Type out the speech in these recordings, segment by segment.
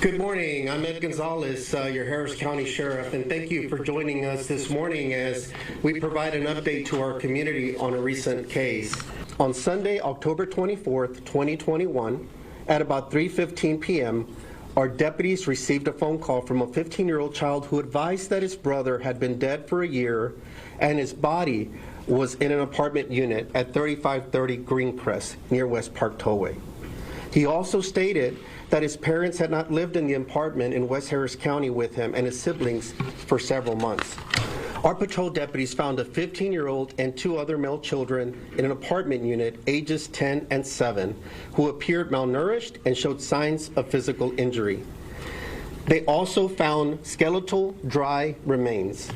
Good morning. I'm Ed Gonzalez, your Harris County Sheriff, and thank you for joining us this morning as we provide an update to our community on a recent case. On Sunday, October 24th, 2021, at about 3:15 p.m., our deputies received a phone call from a 15-year-old child who advised that his brother had been dead for a year and his body was in an apartment unit at 3530 Greencrest near West Park Tollway. He also stated that his parents had not lived in the apartment in West Harris County with him and his siblings for several months. Our patrol deputies found a 15-year-old and two other male children in an apartment unit, ages 10 and 7, who appeared malnourished and showed signs of physical injury. They also found skeletal, dry remains.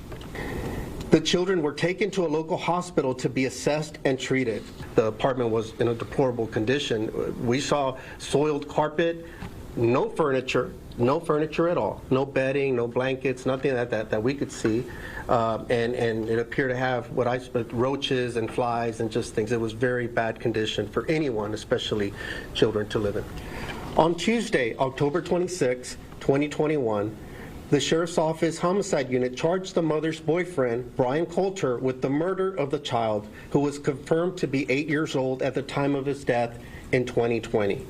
The children were taken to a local hospital to be assessed and treated. The apartment was in a deplorable condition. We saw soiled carpet, no furniture at all. No bedding, no blankets, nothing like that we could see. And it appeared to have roaches and flies and just things. It was very bad condition for anyone, especially children, to live in. On Tuesday, October 26, 2021, the Sheriff's Office Homicide Unit charged the mother's boyfriend, Brian Coulter, with the murder of the child, who was confirmed to be 8 years old at the time of his death in 2020.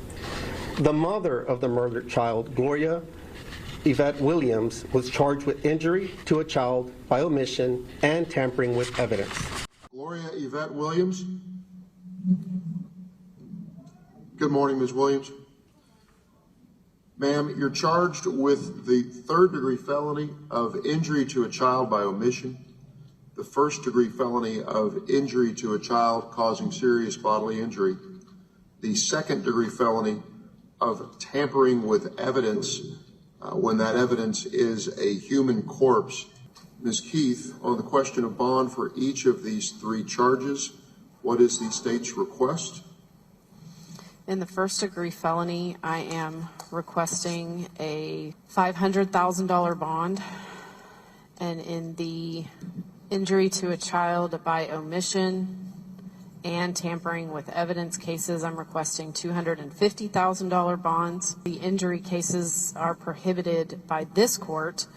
The mother of the murdered child, Gloria Yvette Williams, was charged with injury to a child by omission and tampering with evidence. Gloria Yvette Williams. Good morning, Ms. Williams. Ma'am, you're charged with the third-degree felony of injury to a child by omission, the first-degree felony of injury to a child causing serious bodily injury, the second-degree felony of tampering with evidence when that evidence is a human corpse. Ms. Keith, on the question of bond for each of these three charges, what is the state's request? In the first-degree felony, I am requesting a $500,000 bond, and in the injury to a child by omission and tampering with evidence cases, I'm requesting $250,000 bonds. The injury cases are prohibited by this court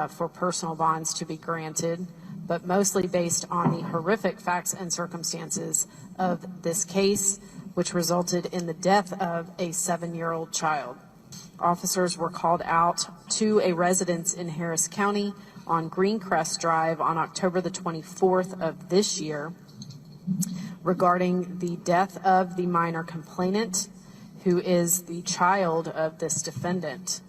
for personal bonds to be granted, but mostly based on the horrific facts and circumstances of this case, which resulted in the death of a 7-year-old child. Officers were called out to a residence in Harris County on Greencrest Drive on October the 24th of this year regarding the death of the minor complainant, who is the child of this defendant.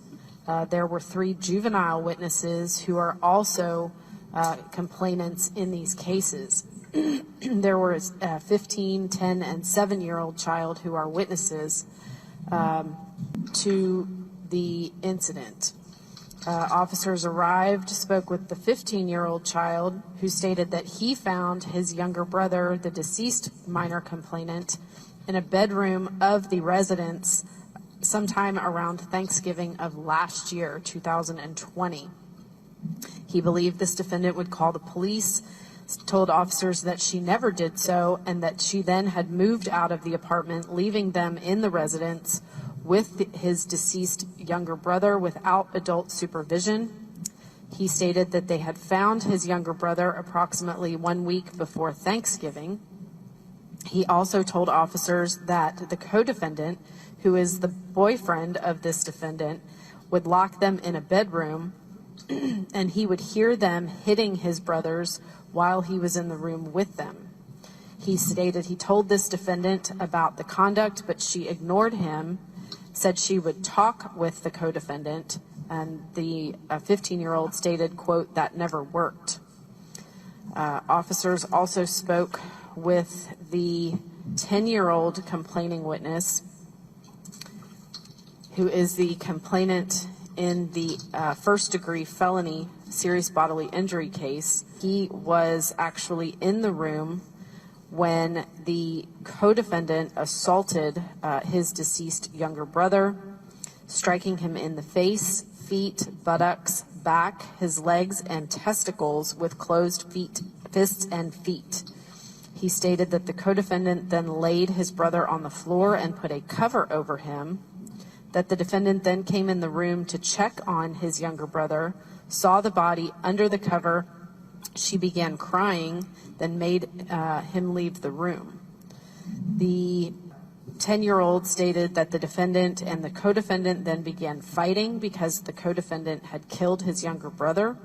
There were 3 juvenile witnesses who are also complainants in these cases. There was a 15, 10, and 7-year-old child who are witnesses to the incident. Officers arrived, spoke with the 15-year-old child, who stated that he found his younger brother, the deceased minor complainant, in a bedroom of the residence sometime around Thanksgiving of last year, 2020. He believed this defendant would call the police, told officers that she never did so, and that she then had moved out of the apartment, leaving them in the residence with his deceased younger brother without adult supervision. He stated that they had found his younger brother approximately 1 week before Thanksgiving. He also told officers that the co-defendant, who is the boyfriend of this defendant, would lock them in a bedroom and he would hear them hitting his brothers while he was in the room with them. He stated he told this defendant about the conduct, but she ignored him, said she would talk with the co-defendant, and the 15-year-old stated, quote, "that never worked." Officers also spoke with the 10-year-old complaining witness, who is the complainant in the first-degree felony serious bodily injury case. He was actually in the room when the co-defendant assaulted his deceased younger brother, striking him in the face, feet, buttocks, back, his legs, and testicles with closed fists and feet. He stated that the co-defendant then laid his brother on the floor and put a cover over him, that the defendant then came in the room to check on his younger brother, saw the body under the cover. She began crying, then made him leave the room. The 10-year-old stated that the defendant and the co-defendant then began fighting because the co-defendant had killed his younger brother.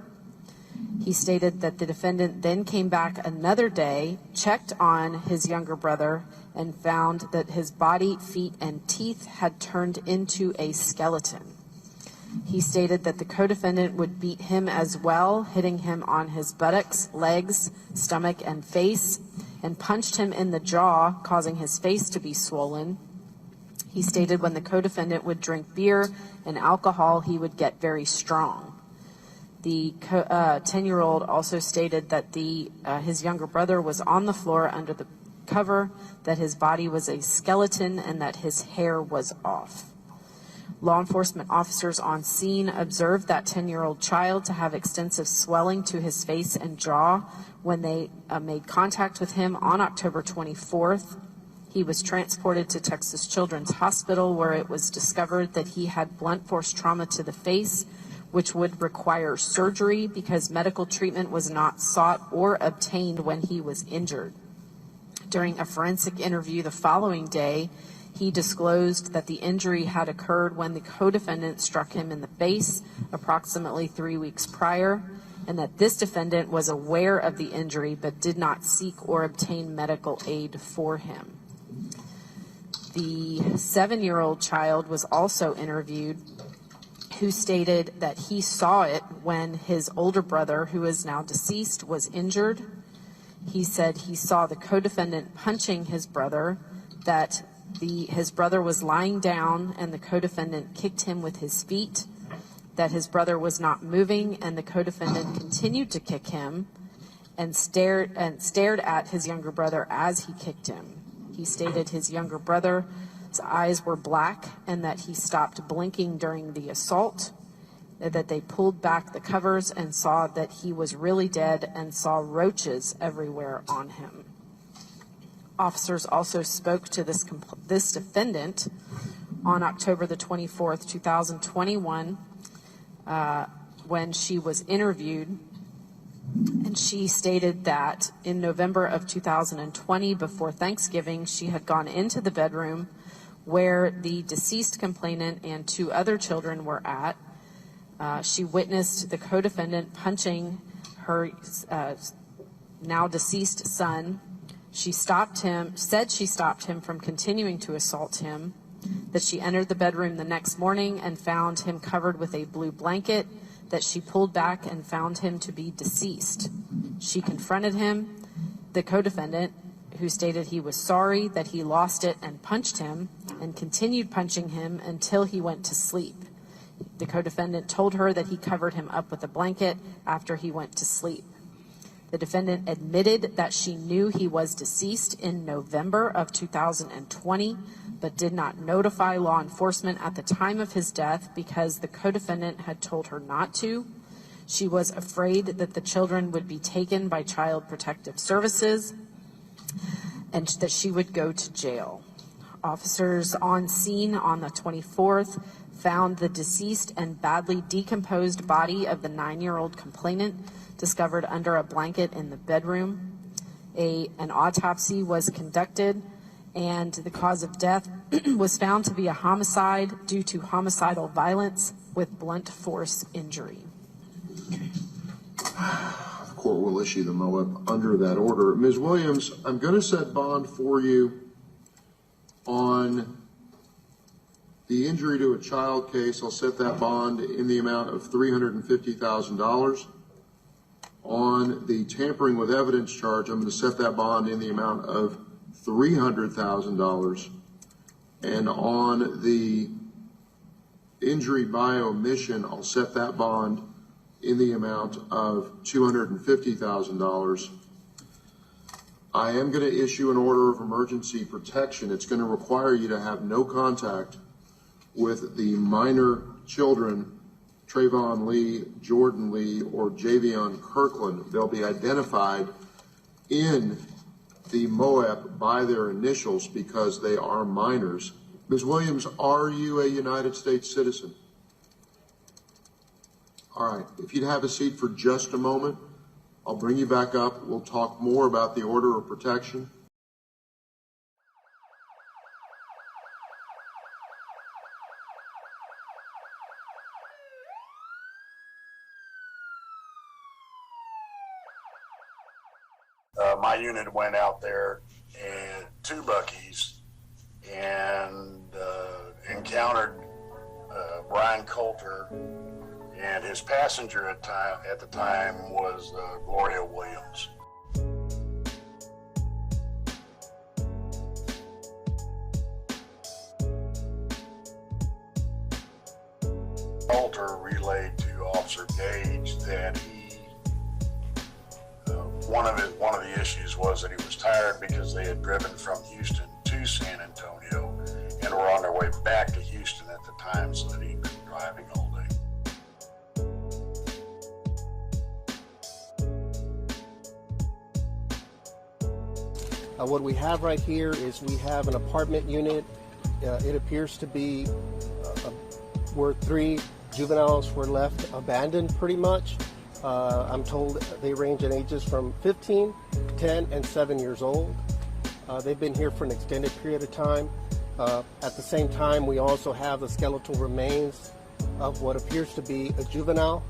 He stated that the defendant then came back another day, checked on his younger brother, and found that his body, feet, and teeth had turned into a skeleton. He stated that the co-defendant would beat him as well, hitting him on his buttocks, legs, stomach, and face, and punched him in the jaw, causing his face to be swollen. He stated when the co-defendant would drink beer and alcohol, he would get very strong. The 10-year-old also stated that his younger brother was on the floor under the cover, that his body was a skeleton, and that his hair was off. Law enforcement officers on scene observed that 10-year-old child to have extensive swelling to his face and jaw when they made contact with him on October 24th. He was transported to Texas Children's Hospital, where it was discovered that he had blunt force trauma to the face, which would require surgery because medical treatment was not sought or obtained when he was injured. During a forensic interview the following day, he disclosed that the injury had occurred when the co-defendant struck him in the face approximately 3 weeks prior, and that this defendant was aware of the injury but did not seek or obtain medical aid for him. The 7-year-old child was also interviewed, who stated that he saw it when his older brother, who is now deceased, was injured. He said he saw the co-defendant punching his brother, that his brother was lying down and the co-defendant kicked him with his feet, that his brother was not moving and the co-defendant continued to kick him and stared at his younger brother as he kicked him. He stated his younger brother's eyes were black and that he stopped blinking during the assault, that they pulled back the covers and saw that he was really dead and saw roaches everywhere on him. Officers also spoke to this defendant on October the 24th, 2021, when she was interviewed, and she stated that in November of 2020, before Thanksgiving, she had gone into the bedroom where the deceased complainant and 2 other children were at. She witnessed the co-defendant punching her now deceased son. She said she stopped him from continuing to assault him, that she entered the bedroom the next morning and found him covered with a blue blanket, that she pulled back and found him to be deceased. She confronted him, the co-defendant, who stated he was sorry that he lost it and punched him, and continued punching him until he went to sleep. The co-defendant told her that he covered him up with a blanket after he went to sleep. The defendant admitted that she knew he was deceased in November of 2020, but did not notify law enforcement at the time of his death because the co-defendant had told her not to. She was afraid that the children would be taken by Child Protective Services and that she would go to jail. Officers on scene on the 24th found the deceased and badly decomposed body of the 9-year-old complainant discovered under a blanket in the bedroom. An autopsy was conducted, and the cause of death was found to be a homicide due to homicidal violence with blunt force injury. The court will issue the MOAB under that order. Ms. Williams, I'm going to set bond for you on the injury to a child case. I'll set that bond in the amount of $350,000. On the tampering with evidence charge, I'm going to set that bond in the amount of $300,000. And on the injury by omission, I'll set that bond in the amount of $250,000. I am going to issue an order of emergency protection. It's going to require you to have no contact with the minor children, Trayvon Lee, Jordan Lee, or Javion Kirkland. They'll be identified in the MOAB by their initials because they are minors. Ms. Williams, are you a United States citizen? All right, if you'd have a seat for just a moment, I'll bring you back up. We'll talk more about the order of protection. My unit went out there and to Buc-ee's and encountered Brian Coulter, and his passenger at the time was Gloria Williams. Coulter relayed to Officer Gage that one of the issues was that he was tired because they had driven from Houston to San Antonio and were on their way back to Houston at the time, so that he'd been driving all day. What we have right here is we have an apartment unit. It appears to be where 3 juveniles were left abandoned pretty much. I'm told they range in ages from 15, 10, and 7 years old. They've been here for an extended period of time. At the same time, we also have the skeletal remains of what appears to be a juvenile.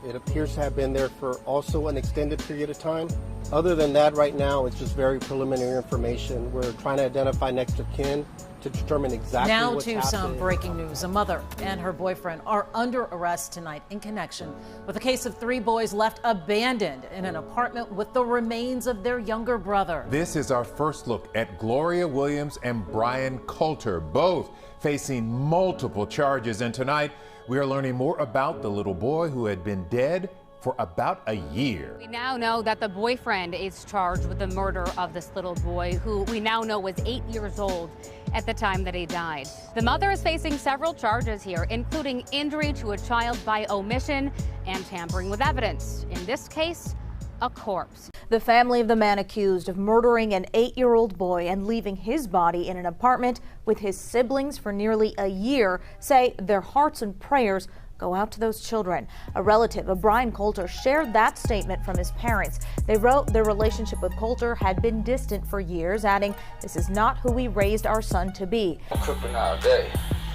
It appears to have been there for also an extended period of time. Other than that, right now, it's just very preliminary information. We're trying to identify next of kin to determine exactly what's happening. Now to some breaking news. A mother and her boyfriend are under arrest tonight in connection with a case of 3 boys left abandoned in an apartment with the remains of their younger brother. This is our first look at Gloria Williams and Brian Coulter, both facing multiple charges. And tonight, we are learning more about the little boy who had been dead for about a year. We now know that the boyfriend is charged with the murder of this little boy, who we now know was 8 years old at the time that he died. The mother is facing several charges here, including injury to a child by omission and tampering with evidence. In this case, a corpse. The family of the man accused of murdering an 8-year-old boy and leaving his body in an apartment with his siblings for nearly a year say their hearts and prayers go out to those children. A relative of Brian Coulter shared that statement from his parents. They wrote their relationship with Coulter had been distant for years, adding, "This is not who we raised our son to be." I'm tripping all day.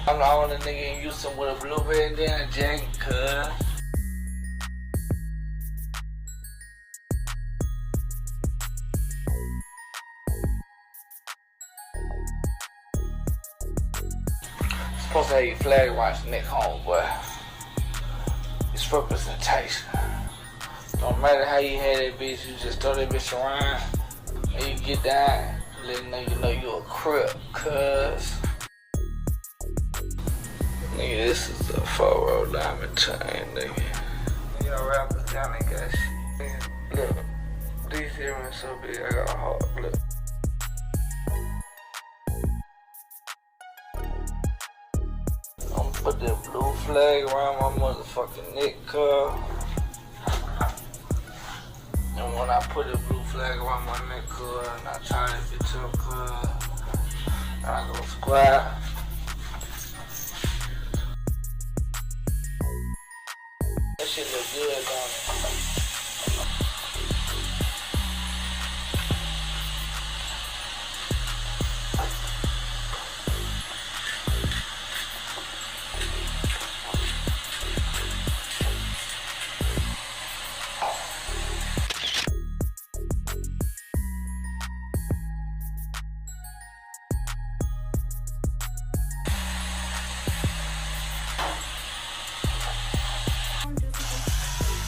I'm the only nigga in Houston with a blue bandana jacket, cuz. Supposed to have your flag watch neck home, but it's representation. Don't matter how you had that bitch, you just throw that bitch around and you get down, let nigga know you a crip, cuz. Nigga, this is a 4-roll diamond chain, nigga. Y'all rappers down there got shit. Look, these earrings so big, I got a heart, look. Put that blue flag around my motherfucking neck, cuz. And when I put the blue flag around my neck, cuz, and I tie that bitch up, cuz, and I go squat. That shit look good, don't it?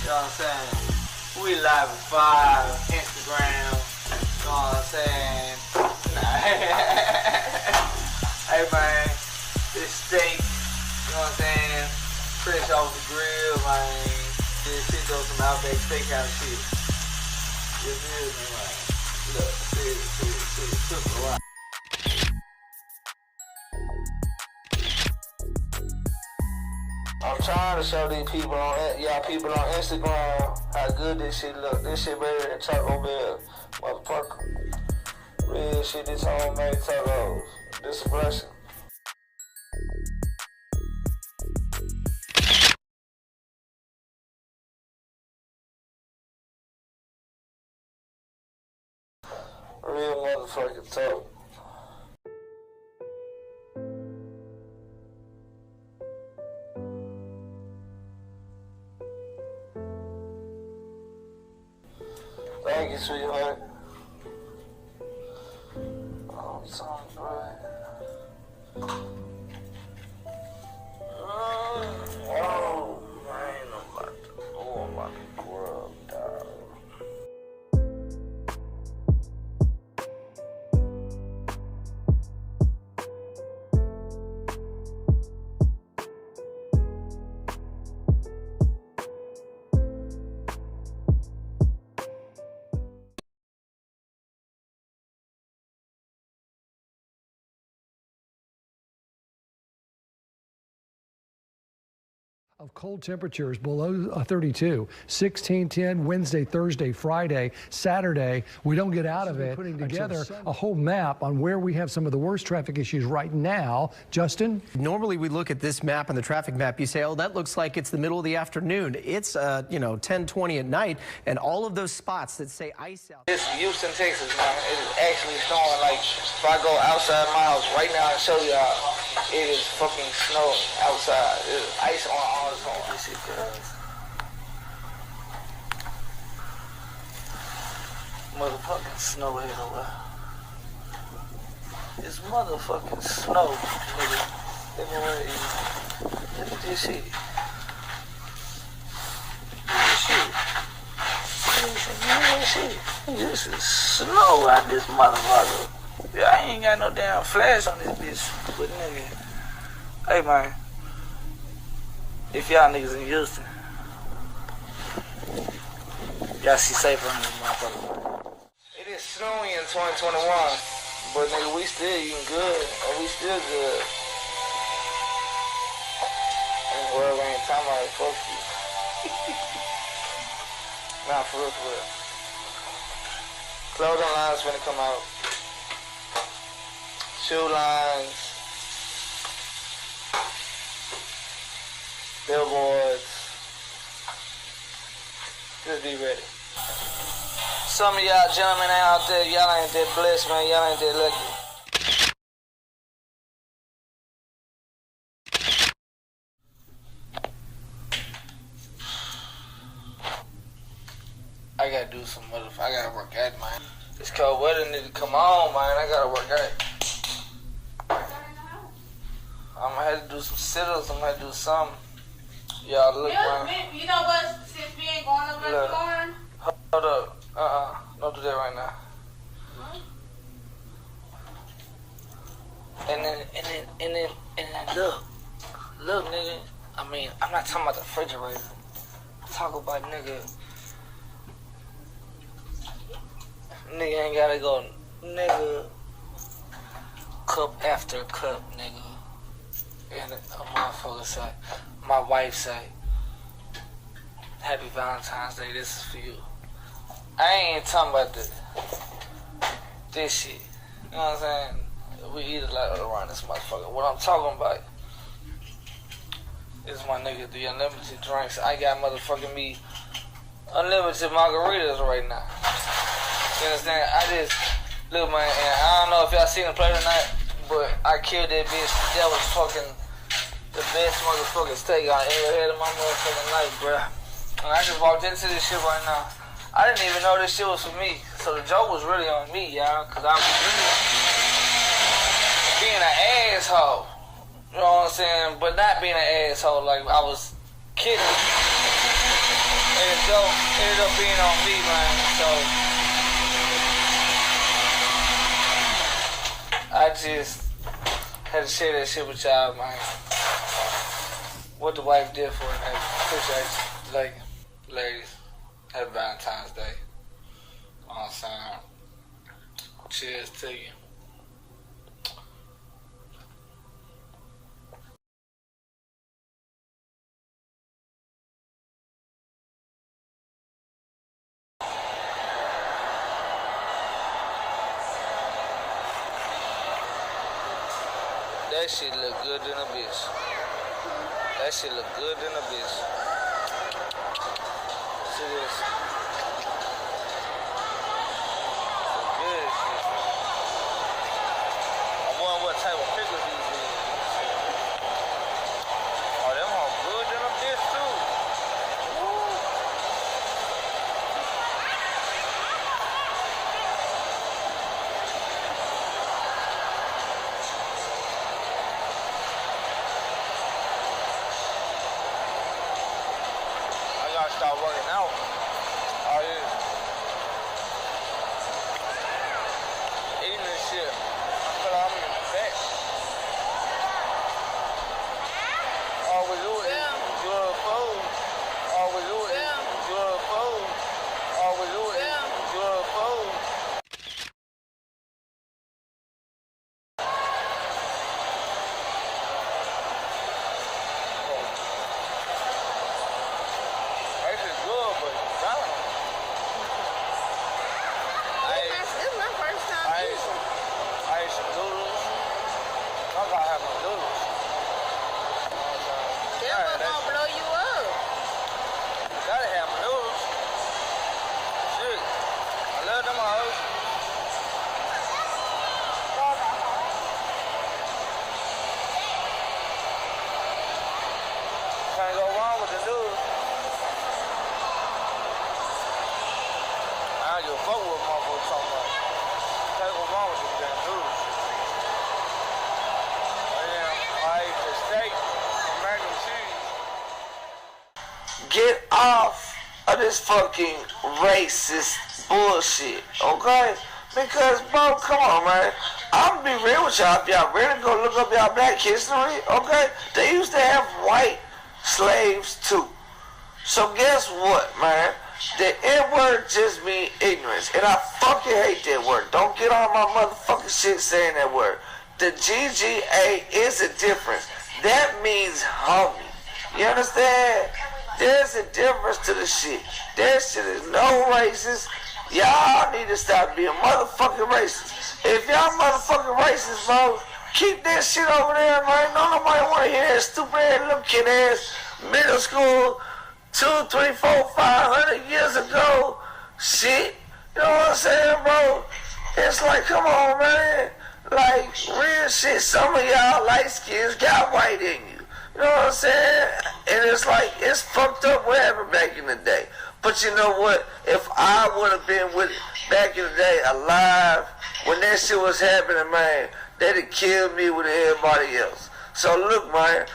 You know what I'm saying? We live at 5, Instagram, you know what I'm saying? Hey man, this steak, you know what I'm saying? Fresh off the grill, man. This shit goes some Outback Steakhouse shit. You feel me, man? Look, see, took a while. I'm trying to show these people on Instagram how good this shit look. This shit better than Taco Bell, motherfucker. Real shit, this homemade tacos. This a blessing. Real motherfucking talk. Thank you, sweetheart. Oh, sorry, bro. Oh, man, I'm about to grow up, dog. Of cold temperatures below 32, 16, 10, Wednesday, Thursday, Friday, Saturday. We don't get out of it. Putting together a whole map on where we have some of the worst traffic issues right now. Justin? Normally we look at this map and the traffic map. You say, oh, that looks like it's the middle of the afternoon. It's, 10:20 at night, and all of those spots that say ice out. It's Houston, Texas, man. It is actually snowing. Like, if I go outside my house right now and show y'all, it is fucking snowing outside. There's ice on all the time. This shit, guys. Motherfucking snow everywhere. It's motherfucking snow, nigga. Everywhere. Look at this shit. This is snow out this motherfucker. Yeah, I ain't got no damn flash on this bitch. But nigga, hey man, if y'all niggas in Houston, y'all see safer on this motherfucker. It is snowing in 2021, but nigga, we still eating good, and we still good. And the world ain't talking about it, fuck you. Nah, for real, for real. Clothing lines finna come out. Shoe lines. Billboards. Just be ready. Some of y'all gentlemen out there, y'all ain't that blessed, man. Y'all ain't that lucky. I gotta do some I gotta work out, man. This cold weather need to come on, man. I gotta work out. I'm gonna have to do some sit-ups. I'm gonna have to do something. Y'all look, man. You know what? Since we ain't going over there tomorrow. Hold up. Don't do that right now. And then look, nigga. I mean, I'm not talking about the refrigerator. I'm talking about Nigga ain't gotta go, nigga, cup after cup, nigga. And a motherfucker say, my wife say, Happy Valentine's Day, this is for you. I ain't talking about this shit. You know what I'm saying? We eat a lot around this motherfucker. What I'm talking about is my nigga, the unlimited drinks. I got motherfucking me unlimited margaritas right now. You understand? Look, man, and I don't know if y'all seen the play tonight, but I killed that bitch. That was fucking the best motherfucking steak I ever had in my motherfucking life, bruh. And I just walked into this shit right now. I didn't even know this shit was for me. So the joke was really on me, y'all, because I was really being an asshole. You know what I'm saying? But not being an asshole, like I was kidding. And the joke ended up being on me, man. So I just had to share that shit with y'all, man. What the wife did for her, man. Appreciate you. Like, ladies, happy Valentine's Day. You know what I'm saying? Cheers to you. That shit look good in a bitch. That shit look good in a bitch. See this? Good shit. start working out. Oh, yeah. Eating this shit. I feel like I'm getting fat. All we do is good food. All we do is good food. All we do is good food. Can't go wrong with the noodles. I don't give a fuck what motherfuckers talking about. Can't go wrong with them damn noodles. And then I ate the steak and mac and cheese. Get off of this fucking racist bullshit, okay? Because, bro, come on, man. I'm gonna be real with y'all. If y'all really go look up y'all black history, okay? They used to have white slaves too. So guess what, man? The N-word just means ignorance. And I fucking hate that word. Don't get on my motherfucking shit saying that word. The GGA is a difference. That means homie. You understand? There's a difference to the shit. That shit is no racist. Y'all need to stop being motherfucking racist. If y'all motherfucking racist, bro, keep that shit over there, man. No nobody want to hear that stupid ass little kid ass middle school 2, 3, 4, 500 years ago shit. You know what I'm saying, bro? It's like, come on, man. Like, real shit. Some of y'all light skins got white in you. You know what I'm saying? And it's like, it's fucked up what happened back in the day. But you know what? If I would have been with it back in the day, alive, when that shit was happening, man, they'd have killed me with everybody else. So look, man,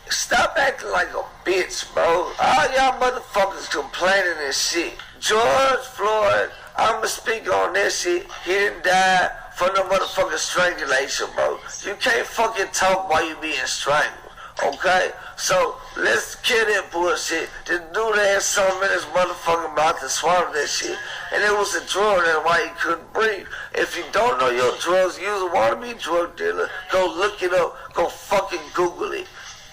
stop acting like a bitch, bro. All y'all motherfuckers complaining and shit. George Floyd, I'ma speak on that shit. He didn't die for no motherfucking strangulation, bro. You can't fucking talk while you being strangled. Okay, so let's kill that bullshit. The dude had something in his motherfucking mouth to swallow that shit, and it was a drug. That's why he couldn't breathe. If you don't know your drugs, you a wannabe drug dealer. Go look it up. Go fucking Google it.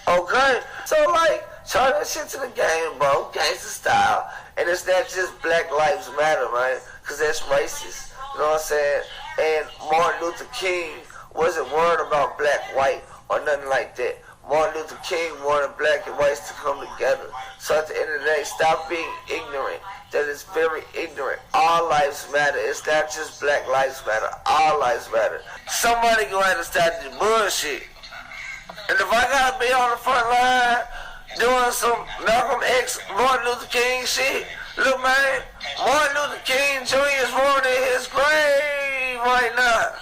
Okay, so like turn that shit to the game, bro. Gangsta style, and it's not just Black Lives Matter, man, because that's racist. You know what I'm saying? And Martin Luther King wasn't worried about black, white, or nothing like that. Martin Luther King wanted black and whites to come together. So at the end of the day, stop being ignorant. That is very ignorant. All lives matter. It's not just Black Lives Matter. All lives matter. Somebody gonna have to start this bullshit. And if I gotta be on the front line doing some Malcolm X, Martin Luther King shit, look, man, Martin Luther King Jr. is rolling in his grave right now.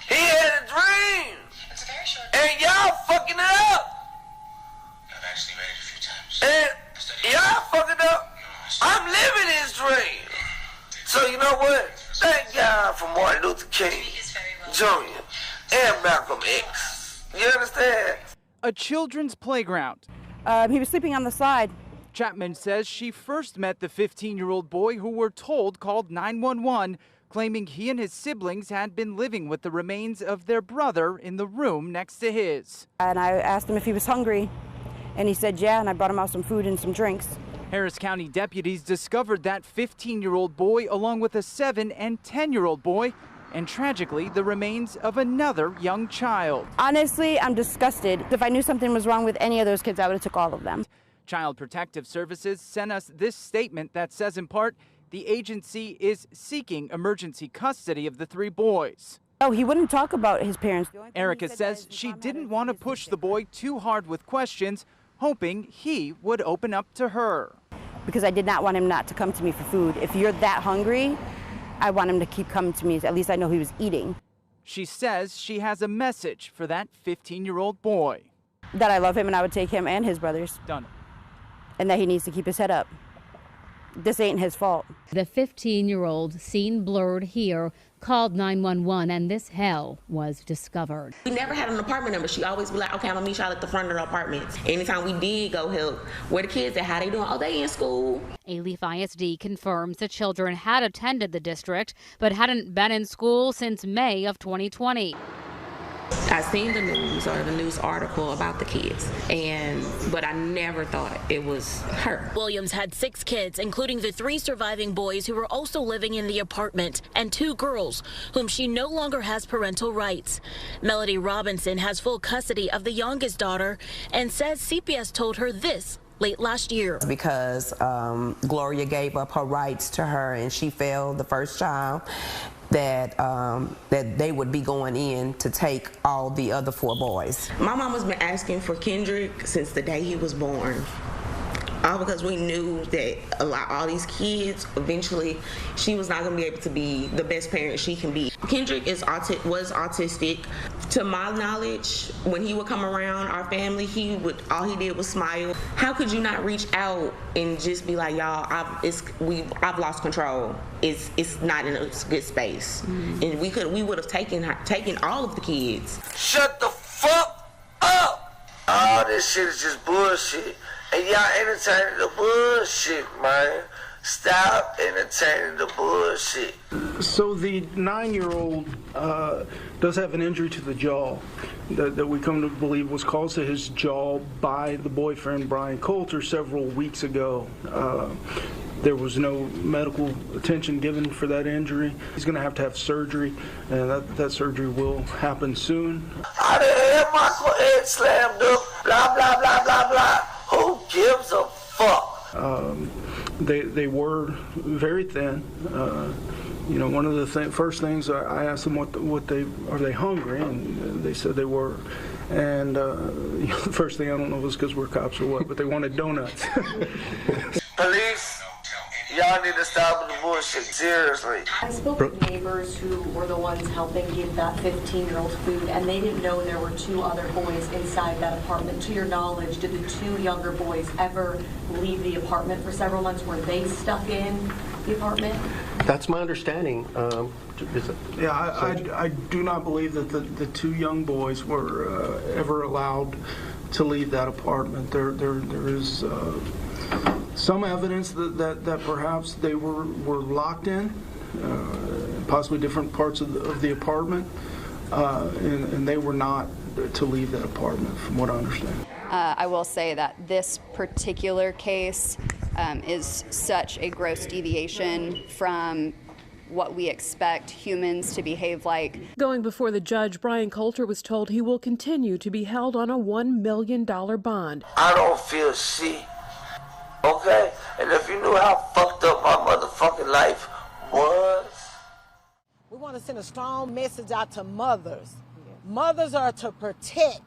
He had a dream. And y'all fucking it up. I've actually read it a few times. And y'all fucking up. I'm living his dream. So you know what? Thank God for Martin Luther King Jr. and Malcolm X. You understand? A children's playground. He was sleeping on the slide. Chapman says she first met the 15-year-old boy who we're told called 911, claiming he and his siblings had been living with the remains of their brother in the room next to his. And I asked him if he was hungry, and he said yeah, and I brought him out some food and some drinks. Harris County deputies discovered that 15-year-old boy along with a 7- and 10-year-old boy, and tragically, the remains of another young child. Honestly, I'm disgusted. If I knew something was wrong with any of those kids, I would have took all of them. Child Protective Services sent us this statement that says, in part, the agency is seeking emergency custody of the 3 boys. Oh, he wouldn't talk about his parents. Erica says she didn't want to push the boy too hard with questions, hoping he would open up to her. Because I did not want him not to come to me for food. If you're that hungry, I want him to keep coming to me. At least I know he was eating. She says she has a message for that 15-year-old boy. That I love him and I would take him and his brothers. Done. and that he needs to keep his head up. This ain't his fault. The 15-year-old, seen blurred here, called 911, and this hell was discovered. We never had an apartment number. She always be like, okay, I'm gonna meet y'all at the front of the apartment. Anytime we did go help, where the kids at, how they doing? Oh, they in school. Alief ISD confirms the children had attended the district, but hadn't been in school since May of 2020. I seen the news or the news article about the kids, but I never thought it was her. Williams had 6 kids, including the 3 surviving boys who were also living in the apartment, and 2 girls, whom she no longer has parental rights. Melody Robinson has full custody of the youngest daughter and says CPS told her this late last year. Because Gloria gave up her rights to her and she failed the first child, that they would be going in to take all the other 4 boys. My mama's been asking for Kendrick since the day he was born. All because we knew that all these kids, eventually, she was not going to be able to be the best parent she can be. Kendrick was autistic. To my knowledge, when he would come around our family, all he did was smile. How could you not reach out and just be like, y'all, I've lost control. It's not in a good space. And we would have taken all of the kids. Shut the fuck up! All this shit is just bullshit. And y'all entertaining the bullshit, man. Stop entertaining the bullshit. So the 9-year-old does have an injury to the jaw that we come to believe was caused to his jaw by the boyfriend, Brian Coulter, several weeks ago. There was no medical attention given for that injury. He's going to have surgery, and that surgery will happen soon. I didn't have my head slammed up, blah, blah, blah, blah, blah. Who gives a fuck? They were very thin. One of the first things I asked them what are they hungry, and they said they were. And the first thing, I don't know if it was because we're cops or what, but they wanted donuts. Police, y'all need to stop with the bullshit, seriously. I spoke with neighbors who were the ones helping give that 15-year-old food, and they didn't know there were 2 other boys inside that apartment. To your knowledge, did the 2 younger boys ever leave the apartment for several months? Were they stuck in the apartment? That's my understanding. I do not believe that the 2 young boys were ever allowed to leave that apartment. There is some evidence that perhaps they were locked in, possibly different parts of the apartment, and they were not to leave that apartment, from what I understand. I will say that this particular case is such a gross deviation from what we expect humans to behave like. Going before the judge, Brian Coulter was told he will continue to be held on a $1 million bond. I don't feel shit, okay? And if you knew how fucked up my motherfucking life was. We want to send a strong message out to mothers. Mothers are to protect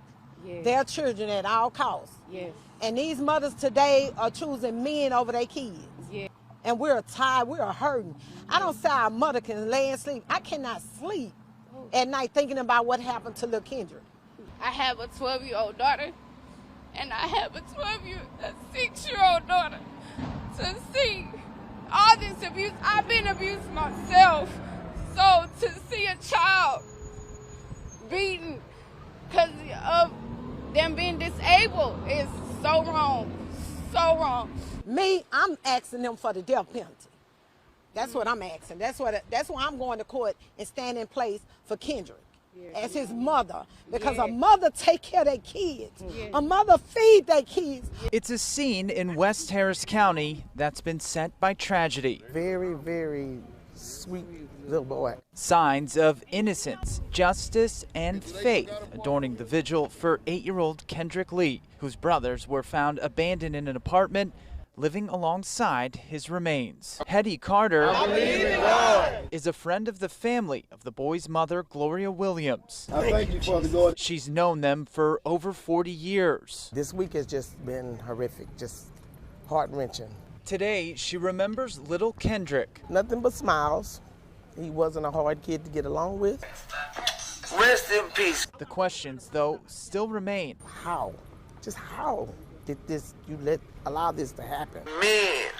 their children at all costs. And these mothers today are choosing men over their kids. And we're tired, we're hurting. I don't say our mother can lay and sleep. I cannot sleep at night thinking about what happened to little Kendrick. I have a 12-year-old daughter, and I have a 6-year-old daughter. To see all this abuse, I've been abused myself. So to see a child beaten because of them being disabled is so wrong, so wrong. Me, I'm asking them for the death penalty. That's what I'm asking. That's why I'm going to court and stand in place for Kendrick as his mother, because a mother take care of their kids. A mother feed their kids. It's a scene in West Harris County that's been set by tragedy. Very, very sweet little boy. Signs of innocence, justice, and faith adorning the vigil for 8-year-old Kendrick Lee, whose brothers were found abandoned in an apartment living alongside his remains. Hetty Carter is a friend of the family of the boy's mother, Gloria Williams. I thank you, Father God. She's known them for over 40 years. This week has just been horrific, just heart-wrenching. Today, she remembers little Kendrick. Nothing but smiles. He wasn't a hard kid to get along with. Rest in peace. The questions, though, still remain. How? Just how? that allow this to happen. Men,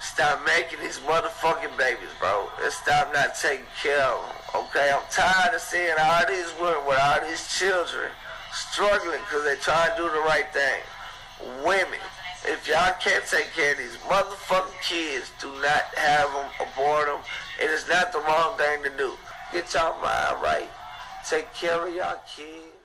stop making these motherfucking babies, bro. And stop not taking care of them, okay? I'm tired of seeing all these women with all these children struggling because they try to do the right thing. Women, if y'all can't take care of these motherfucking kids, do not have them, abort them. It is not the wrong thing to do. Get y'all mind right. Take care of y'all kids.